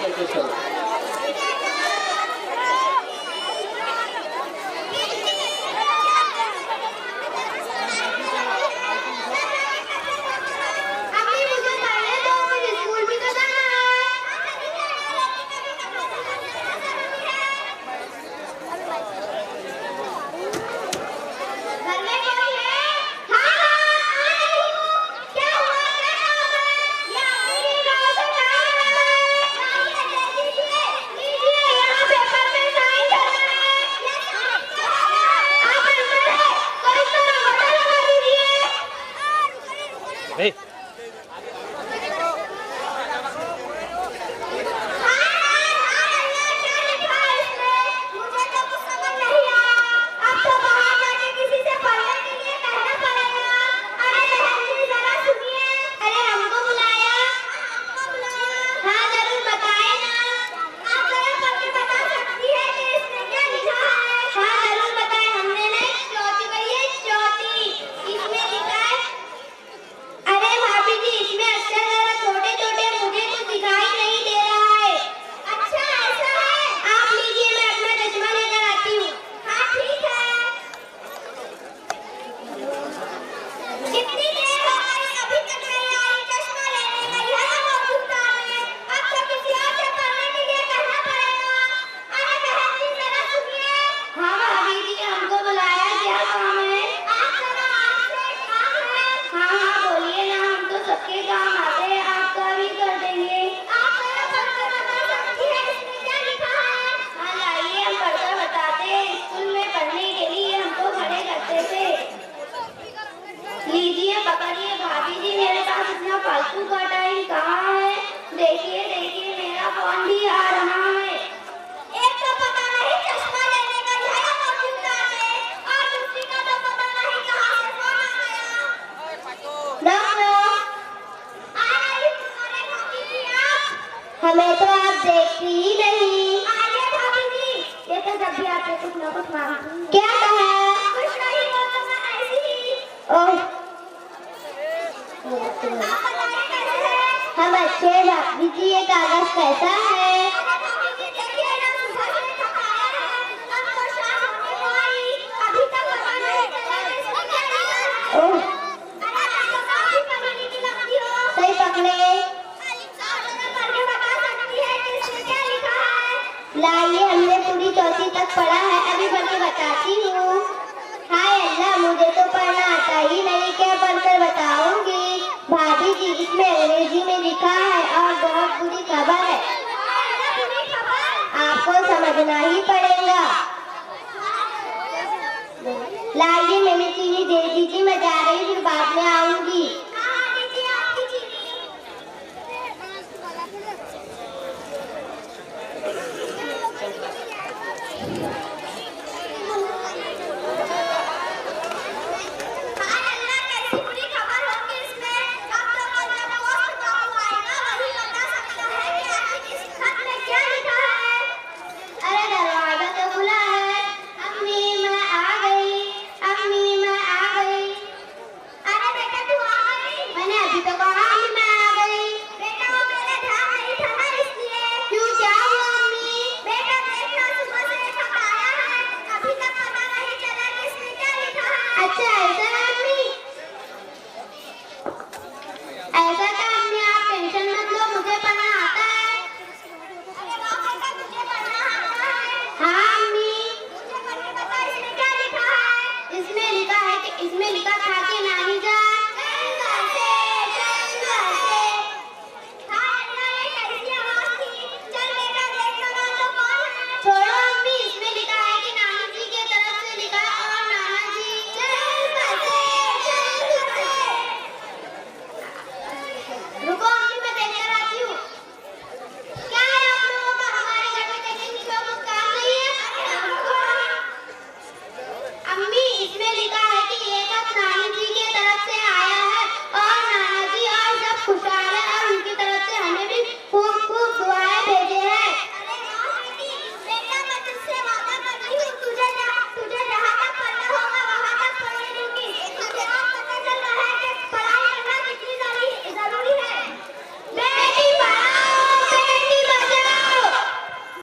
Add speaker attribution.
Speaker 1: करके चलो।
Speaker 2: Hey.
Speaker 3: फालतू का टाइम कहाँ है? देखिए देखिए मेरा फोन भी आ रहा है। एक तो पता नहीं चश्मा लेने का गया कंप्यूटर में और दूसरी का तो पता नहीं कहाँ से फोन आ गया। नो आइए तुम्हारे भाभी जी आप हमें तो आप देखती ही नहीं। आइए भाभी जी ये तो जब भी आते कुछ ना कुछ मांगती। क्या कहा? कुछ नहीं वो तो मैं ऐसी ही। ओह हम अच्छे भाभी जी ये कागज कैसा है? सही पकड़े। लाइए हमने पूरी चौथी तक पढ़ा है अभी पढ़ के बताती हूँ। हाय अल्लाह मुझे तो पढ़ना आता ही नहीं क्या पढ़कर बताऊंगी। भाभी जी इसमें अंग्रेजी में लिखा है और बहुत बुरी खबर है। आपको समझना ही पड़ेगा। लाइए मैंने चीनी दे दीजिए मैं जा रही फिर बाद में आऊंगी।